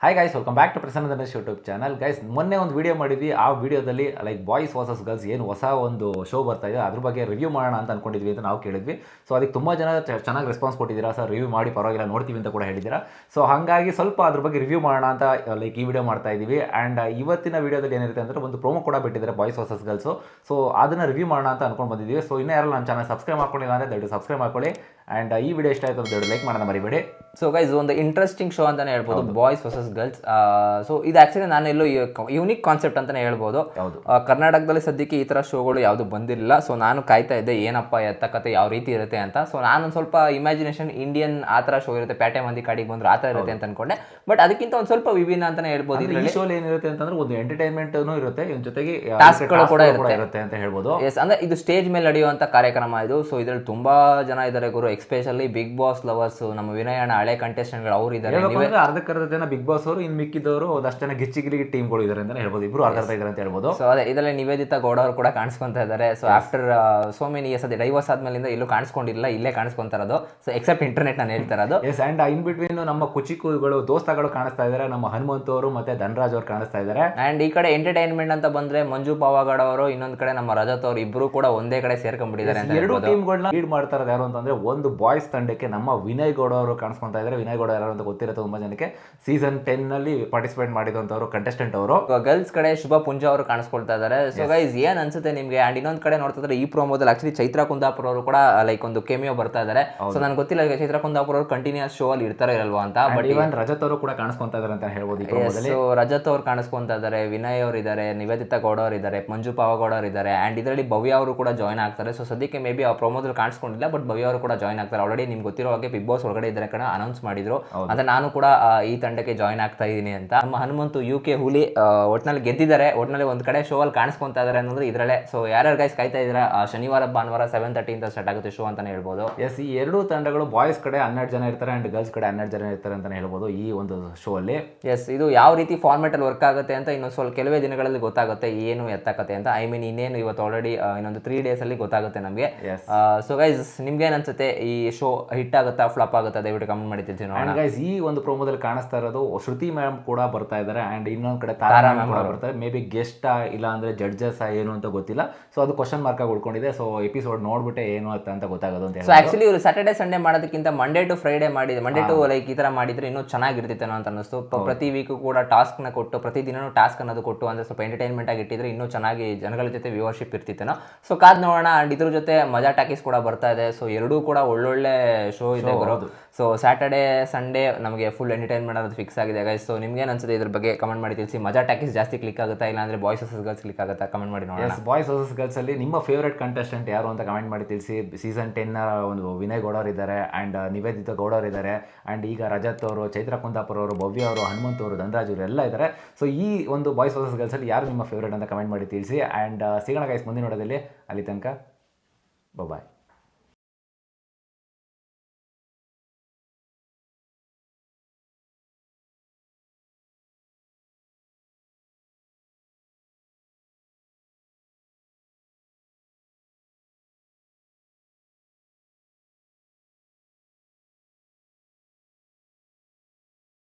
Hi guys, welcome back to Prasanna Dhanush YouTube channel. Guys, ಮೊನ್ನೆ ಒಂದು video ಮಾಡಿದ್ವಿ. ಆ ವಿಡಿಯೋದಲ್ಲಿ ಲೈಕ್ ಬಾಯ್ಸ್ ವರ್ಸಸ್ ಗರ್ಲ್ಸ್ ಏನು ಹೊಸ ಒಂದು ಶೋ ಬರ್ತಾ ಇದೆ ಅದ್ರ ಬಗ್ಗೆ ರಿವ್ಯೂ ಮಾಡೋಣ ಅಂತ ಅನ್ಕೊಂಡಿದ್ವಿ ಅಂತ ನಾವು ಕೇಳಿದ್ವಿ. ಸೊ ಅದಕ್ಕೆ ತುಂಬ ಜನ ಚೆನ್ನಾಗಿ ರೆಸ್ಪಾನ್ಸ್ ಕೊಟ್ಟಿದ್ದೀರಾ. ಸರ್ ರಿವ್ಯೂ ಮಾಡಿ ಪರವಾಗಿಲ್ಲ ನೋಡ್ತೀವಿ ಅಂತ ಕೂಡ ಹೇಳಿದ್ದೀರಾ. ಸೊ ಹಾಗಾಗಿ ಸ್ವಲ್ಪ ಅದ್ರ ಬಗ್ಗೆ ರಿವ್ಯೂ ಮಾಡೋಣ ಅಂತ ಲೈಕ್ ಈ ವಿಡಿಯೋ ಮಾಡ್ತಾ ಇದ್ದೀವಿ. ಆ್ಯಂಡ್ ಇವತ್ತಿನ ವಿಡಿಯೋದಲ್ಲಿ ಏನಿರುತ್ತೆ ಅಂದರೆ ಒಂದು ಪ್ರೋಮೋ ಕೂಡ ಬಿಟ್ಟಿದ್ದಾರೆ ಬಾಯ್ಸ್ ವರ್ಸಸ್ ಗರ್ಲ್ಸು. ಸೊ ಅದನ್ನು ರಿವ್ಯೂ ಮಾಡೋಣ ಅಂತ ಅನ್ಕೊಂಡು ಬಂದಿದ್ದೀವಿ. ಸೊ ಇನ್ನೂ ಯಾರು ನಮ್ಮ ಚಾನಲ್ ಸಬ್ಸ್ಕ್ರೈಬ್ ಮಾಡ್ಕೊಂಡಿಲ್ಲ ಅಂದರೆ ದಯವಿಟ್ಟು ಸಬ್ಸ್ಕ್ರೈಬ್ ಮಾಡ್ಕೊಳ್ಳಿ. ಆ್ಯಂಡ್ ಈ ವಿಡಿಯೋ ಇಷ್ಟ ಆಯಿತು ಅಂತ ಲೈಕ್ ಮಾಡೋಣ ಮರಿಬೇಡಿ. ಸೊ ಗೈಸ್, ಒಂದು ಇಂಟ್ರೆಸ್ಟಿಂಗ್ ಶೋ ಅಂತಾನೆ ಹೇಳ್ಬೋದು, ಬಾಯ್ಸ್ ವರ್ಸಸ್ ಗರ್ಲ್ಸ್. ಸೊ ಇದು ಆಕ್ಚುಲಿ ನಾನೆಲ್ಲೋ ಯುನಿಕ್ ಕಾನ್ಸೆಪ್ಟ್ ಅಂತಾನೆ ಹೇಳ್ಬೋದು. ಕರ್ನಾಟಕದಲ್ಲಿ ಸದ್ಯಕ್ಕೆ ಈ ತರ ಶೋಗಳು ಯಾವುದು ಬಂದಿರಲಿಲ್ಲ. ಸೊ ನಾನು ಕಾಯ್ತಾ ಇದ್ದೆ ಏನಪ್ಪ ಎತ್ತ ಕತೆ ಯಾವ ರೀತಿ ಇರುತ್ತೆ ಅಂತ. ಸೊ ನಾನೊಂದು ಸ್ವಲ್ಪ ಇಮ್ಯಾಜಿನೇಷನ್ ಇಂಡಿಯನ್ ಆ ಥರ ಶೋ ಇರುತ್ತೆ, ಪೇಟೆ ಮಂದಿ ಕಾಡಿಗೆ ಬಂದ್ರು ಆ ಥರ ಇರುತ್ತೆ ಅಂತ ಅನ್ಕೊಂಡೆ. ಬಟ್ ಅದಕ್ಕಿಂತ ಒಂದು ಸ್ವಲ್ಪ ವಿಭಿನ್ನ ಅಂತಾನೆ ಹೇಳ್ಬೋದು. ಈ ಶೋ ಏನಿರುತ್ತೆ ಅಂತಂದ್ರೆ ಒಂದು ಎಂಟರ್ಟೈನ್ಮೆಂಟ್ ಇರುತ್ತೆ, ಜೊತೆಗೆ ಟಾಸ್ಕ್ಗಳು ಕೂಡ ಇರುತ್ತೆ ಅಂತ ಹೇಳ್ಬೋದು. ಎಸ್, ಅಂದ್ರೆ ಇದು ಸ್ಟೇಜ್ ಮೇಲೆ ನಡೆಯುವಂತ ಕಾರ್ಯಕ್ರಮ ಇದು. ಸೊ ಇದ್ರಲ್ಲಿ ತುಂಬಾ ಜನ ಇದ್ದಾರೆ ಗುರು, ಎಸ್ಪೆಷಲಿ ಬಿಗ್ ಬಾಸ್ ಲವರ್ಸ್, ನಮ್ಮ ವಿನಯ್ ಅಣ್ಣ ಹಳೆ ಕಂಟೆಸ್ಟೆಂಟ್ಗಳು ಅವ್ರು ಇದ್ದಾರೆ. ಅರ್ಧಕ್ಕರ್ಧ ಜನ ಬಿಗ್ ಬಾಸ್ ಅವರು, ಇನ್ನು ಮಿಕ್ಕಿದವರು ಒಂದಷ್ಟು ಜನ ಗಿಚ್ಚಿಗಿಲಿಗೆ ಟೀಮ್ಗಳು ಇದ್ದಾರೆ ಅಂತ ಹೇಳ್ಬೋದು. ಇಬ್ರು ಅರ್ಧ ಇದ್ದಾರೆ ಅಂತ ಹೇಳ್ಬೋದು. ಸೊ ಅದೇ ಇದರಲ್ಲಿ ನಿವೇದಿತಾ ಗೌಡ ಅವರು ಕೂಡ ಕಾಣಿಸ್ಕೊಂತಾ ಇದ್ದಾರೆ. So after so many years, ಅದೇ ಡೈವರ್ಸ್ ಆದ್ಮೇಲಿಂದ ಎಲ್ಲೂ ಕಾಣಿಸ್ಕೊಂಡಿಲ್ಲ, ಇಲ್ಲೇ ಕಾಣಿಸ್ಕೊಂತಾ ಇರೋದು. ಸೊ ಎಕ್ಸೆಪ್ಟ್ ಇಂಟರ್ನೆಟ್ ನಾನು ಹೇಳ್ತಾ ಇರೋದು. ಎಸ್, ಅಂಡ್ ಇನ್ ಬಿಟ್ವೀನ್ ನಮ್ಮ ಕುಚಿಕುಗಳು ದೋಸ್ತಗಳು ಕಾಣಿಸ್ತಾ ಇದ್ದಾರೆ. ನಮ್ಮ ಹನುಮಂತ್ ಅವರು ಮತ್ತೆ ಧನರಾಜ್ ಅವರು ಕಾಣಿಸ್ತಾ ಇದ್ದಾರೆ. ಅಂಡ್ ಈ ಕಡೆ ಎಂಟರ್ಟೈನ್ಮೆಂಟ್ ಅಂತ ಬಂದ್ರೆ ಮಂಜು ಪಾವಗಡ ಅವರು, ಇನ್ನೊಂದ್ ಕಡೆ ನಮ್ಮ ರಜತ್ ಅವರು, ಇಬ್ರು ಕೂಡ ಒಂದೇ ಕಡೆ ಸೇರ್ಕೊಂಡ್ಬಿಟ್ಟಿದ್ದಾರೆ ಅಂತ. ಎರಡು ಟೀಮ್ಗಳನ್ನ ಲೀಡ್ ಮಾಡ್ತಾ ಇರೋದು ಯಾರು ಅಂತಂದ್ರೆ ಒಂದು ಬಾಯ್ಸ್ ತಂಡಕ್ಕೆ ನಮ್ಮ ವಿನಯ್ ಗೌಡ ಅವರು ಕಾಣಿಸ್ಕೊಂತಾ ಇದ್ದಾರೆ. ವಿನಯ್ ಗೌಡ ಯಾರು ಅಂತ ಗೊತ್ತಿರುತ್ತೆ ತುಂಬಾ ಜನಕ್ಕೆ. ಸೀಸನ್ 10 ನಲ್ಲಿ ಪಾರ್ಟಿಸಿಪೇಟ್ ಮಾಡಿದಂತವರು ಕಂಟೆಸ್ಟೆಂಟ್ ಅವರು. ಗರ್ಲ್ಸ್ ಕಡೆ ಶುಭ ಪುಂಜ ಅವರು ಕಾಣಿಸ್ಕೊಳ್ತಾ ಇದ್ದಾರೆ. ಸೊ ಗೈಸ್, ಏನ್ ಅನ್ಸುತ್ತೆ ನಿಮ್ಗೆ? ಅಂಡ್ ಇನ್ನೊಂದ್ ಕಡೆ ನೋಡ್ತಾ ಇದ್ರೆ ಈ ಪ್ರೋಮೋದಲ್ಲಿ ಆಕ್ಚುಲಿ ಚೈತ್ರಾ ಕುಂದಾಪುರ ಅವರು ಕೂಡ ಲೈಕ್ ಒಂದು ಕೆಮಿಯೋ ಬರ್ತಾ ಇದ್ದಾರೆ. ಸೊ ನನ್ಗೆ ಗೊತ್ತಿಲ್ಲ ಚೈತ್ರಾ ಕುಂದಾಪುರ ಅವರು ಕಂಟಿನ್ಯೂಸ್ ಶೋ ಅಲ್ಲಿ ಇರ್ತಾರೋ ಇರಲ್ವಾ ಅಂತ. ಬಟ್ ಇವನ್ ರಜತ್ ಅವರು ಕೂಡ ಕಾಣಿಸ್ಕೊಂತಾ ಇದ್ದಾರೆ ಅಂತ ಹೇಳ್ಬೋದು ಈ ಪ್ರೋಮೋದಲ್ಲಿ. ಸೊ ರಜತ್ ಅವ್ರು ಕಾಣಿಸ್ಕೊಂತಾ ಇದ್ದಾರೆ, ವಿನಯ್ ಅವರು ಇದ್ದಾರೆ, ನಿವೇದಿತಾ ಗೌಡ ಅವರು ಇದ್ದಾರೆ, ಮಂಜು ಪಾವಗೌಡ ಅವರು ಇದ್ದಾರೆ. ಅಂಡ್ ಇದರಲ್ಲಿ ಭವ್ಯ ಅವರು ಕೂಡ ಜಾಯ್ನ್ ಆಗ್ತಾರೆ. ಸೊ ಸದ್ಯಕ್ಕೆ ಮೇ ಬಿ ಆ ಪ್ರೋಮೋದಲ್ಲಿ ಕಾಣಿಸ್ಕೊಂಡಿಲ್ಲ, ಬಟ್ ಭವ್ಯ ಅವರು ಕೂಡ ಜಾಯ್ನ್ ಆಗ್ತಾರೆ. ಆಲ್ರೆಡಿ ನಿಮ್ಗೆ ಗೊತ್ತಿರೋ ಹಾಗೆ ಬಿಗ್ ಬಾಸ್ ಒಳಗಡೆ ಇದ್ದಾರೆ ಕಣ ಅನೌನ್ಸ್ ಮಾಡಿದ್ರು. ಅಂದ್ರೆ ನಾನು ಕೂಡ ಈ ತಂಡಕ್ಕೆ ಜಾಯ್ನ್ ಆಗ್ತಾ ಇದ್ದೀನಿ ಅಂತ. ನಮ್ಮ ಹನುಮಂತು UK ಹುಲಿ ಒಟ್ನಲ್ಲಿ ಗೆದ್ದಿದ್ದಾರೆ. ಒಟ್ನಲ್ಲಿ ಒಂದ್ ಕಡೆ ಶೋ ಅಲ್ಲಿ ಕಾಣಿಸ್ಕೊಂತಾ ಇದಾರೆ ಅನ್ನೋದು ಇದ್ರಲ್ಲೇ. ಸೊ ಯಾರ್ಯಾರು ಗೈಸ್ ಕಾಯ್ತಾ ಇದ್ದೀರಾ? ಶನಿವಾರ ಭಾನುವಾರ 7:30 ಇಂದ ಸ್ಟಾರ್ಟ್ ಆಗುತ್ತೆ ಶೋ ಅಂತಾನೆ ಹೇಳ್ಬೋದು. ಎಸ್, ಈ ಎರಡು ತಂಡಗಳು ಬಾಯ್ಸ್ ಕಡೆ 12 ಜನ ಇರ್ತಾರೆ ಅಂಡ್ ಗರ್ಲ್ಸ್ ಕಡೆ 12 ಜನ ಇರ್ತಾರೆ ಅಂತಾನೆ ಹೇಳ್ಬೋದು ಈ ಒಂದು ಶೋ ಅಲ್ಲಿ. ಎಸ್, ಇದು ಯಾವ ರೀತಿ ಫಾರ್ಮೆಟ್ ಅಲ್ಲಿ ವರ್ಕ್ ಆಗುತ್ತೆ ಅಂತ ಇನ್ನೊಂದು ಸ್ವಲ್ಪ ಕೆಲವೇ ದಿನಗಳಲ್ಲಿ ಗೊತ್ತಾಗುತ್ತೆ ಏನು ಎತ್ತಕತೆ ಅಂತ. ಐ ಮೀನ್ ಇನ್ನೇನು ಇವತ್ತು ಆಲ್ರೆಡಿ ಇನ್ನೊಂದು 3 days ಅಲ್ಲಿ ಗೊತ್ತಾಗುತ್ತೆ ನಮಗೆ. ಸೊ ಗೈಸ್, ನಿಮ್ಗೆ ಏನ್ ಅನ್ಸುತ್ತೆ? ಈ ಶೋ ಹಿಟ್ ಆಗುತ್ತಾ ಫ್ಲಾಪ್ ಆಗುತ್ತಾ? ದಯವಿಟ್ಟು ಕಮೆಂಟ್ ಮಾಡಿ ತಿಳಿಸಿ ನೋಡೋಣ. ಗೈಸ್, ಈ ಒಂದು ಪ್ರೋಮೋದಲ್ಲಿ ಕಾಣಿಸ್ತಾ ಇರೋದು ಶ್ರುತಿ ಮ್ಯಾಮ್ ಕೂಡ ಬರ್ತಾ ಇದ್ದಾರೆ ಅಂಡ್ ಇನ್ನೊಂದ್ ಕಡೆ ತಾರಾ ಮ್ಯಾಮ್ ಕೂಡ ಬರ್ತಾರೆ. ಮೇ ಬಿ ಗೆಸ್ಟ್ ಇಲ್ಲ ಅಂದ್ರೆ ಜಡ್ಜಸ್ ಏನು ಅಂತ ಗೊತ್ತಿಲ್ಲ. ಸೊ ಅದು ಕ್ವಶನ್ ಮಾರ್ಕ್ ಆಗಿ ಉಳ್ಕೊಂಡಿದೆ. ಸೊ ಎಪಿಸೋಡ್ ನೋಡ್ಬಿಟ್ಟೆ ಏನು ಅಂತ ಗೊತ್ತಾಗೋದು ಅಂತ. ಸೊ ಆಕ್ಚುಲಿ ಇವರು ಸ್ಯಾಟರ್ಡೆ ಸಂಡೇ ಮಾಡೋದಕ್ಕಿಂತ ಮಂಡೇ ಟು ಫ್ರೈಡೆ ಮಾಡಿದ್ರೆ, ಮಂಡೇ ಟು ಲೈಕ್ ಈ ತರ ಮಾಡಿದ್ರೆ ಇನ್ನೂ ಚೆನ್ನಾಗಿರ್ತಿತ್ತೇನೋ ಅಂತ ಅನ್ನಿಸ್ತು. ಪ್ರತಿ ವೀಕ್ ಕೂಡ ಟಾಸ್ಕ್ ನ ಕೊಟ್ಟು, ಪ್ರತಿ ದಿನನೂ ಟಾಸ್ಕ್ ಅನ್ನೋದು ಕೊಟ್ಟು ಅಂದ್ರೆ ಸ್ವಲ್ಪ ಎಂಟರ್ಟೈನ್ಮೆಂಟ್ ಆಗಿ ಇಟ್ಟಿದ್ರೆ ಇನ್ನೂ ಚೆನ್ನಾಗಿ ಜನಗಳ ಜೊತೆ ವ್ಯೂವರ್ಶಿಪ್ ಇರ್ತಿತ್ತೇನೋ. ಸೊ ಕಾದ್ ನೋಡೋಣ. ಅಂಡ್ ಇದ್ರ ಜೊತೆ ಮಜಾ ಟಾಕೀಸ್ ಕೂಡ ಬರ್ತಾ ಇದೆ. ಸೊ ಎರಡೂ ಕೂಡ ಒಳ್ಳೊಳ್ಳೆ ಶೋ ಇದೆ ಬರೋದು. ಸೊ ಸ್ಯಾಟರ್ಡೆ ಸಂಡೇ ನಮಗೆ ಫುಲ್ ಎಂಟರ್ಟೈನ್ಮೆಂಟ್ ಅನ್ನೋದು ಫಿಕ್ಸ್ ಆಗಿದೆ ಗೈಸ್. ಸೊ ನಿಮ್ಗೆ ಏನು ಅನ್ಸುತ್ತೆ ಇದ್ರ ಬಗ್ಗೆ ಕಮೆಂಟ್ ಮಾಡಿ ತಿಳಿಸಿ. ಮಜಾ ಟಾಕೀಸ್ ಜಾಸ್ತಿ ಕ್ಲಿಕ್ ಆಗುತ್ತಾ, ಇಲ್ಲ ಅಂದ್ರೆ ಬಾಯ್ಸ್ ವರ್ಸಸ್ ಗರ್ಲ್ಸ್ ಕ್ಲಿಕ್ ಆಗುತ್ತಾ? ಕಮೆಂಟ್ ಮಾಡಿ ನೋಡೋಣ. ಬಾಯ್ಸ್ ವರ್ಸಸ್ ಗರ್ಲ್ಸ್ ಅಲ್ಲಿ ನಿಮ್ಮ ಫೇವರೇಟ್ ಕಂಟೆಸ್ಟೆಂಟ್ ಯಾರು ಅಂತ ಕಮೆಂಟ್ ಮಾಡಿ ತಿಳಿಸಿ. ಸೀಸನ್ 10 ಒಂದು ವಿನಯ್ ಗೌಡ ಅವರು ಇದ್ದಾರೆ ಅಂಡ್ ನಿವೇದಿತಾ ಗೌಡ ಅವರು ಇದ್ದಾರೆ. ಅಂಡ್ ಈಗ ರಜತ್ ಅವರು, ಚೈತ್ರಾ ಕುಂದಾಪುರ ಅವರು, ಭವ್ಯ ಅವರು, ಹನುಮಂತ್ ಅವರು, ಧನರಾಜ್ ಅವರು ಎಲ್ಲ ಇದ್ದಾರೆ. ಸೊ ಈ ಒಂದು ಬಾಯ್ಸ್ ವರ್ಸಸ್ ಗರ್ಲ್ಸ್ ಅಲ್ಲಿ ಯಾರು ನಿಮ್ಮ ಫೇವರೇಟ್ ಅಂತ ಕಮೆಂಟ್ ಮಾಡಿ ತಿಳಿಸಿ. ಅಂಡ್ ಸಿಗೋಣ ಗೈಸ್ ಮುಂದಿನ ನೋಡೋದಲ್ಲಿ. ಅಲ್ಲಿ ತನಕ ಬಾಯ್.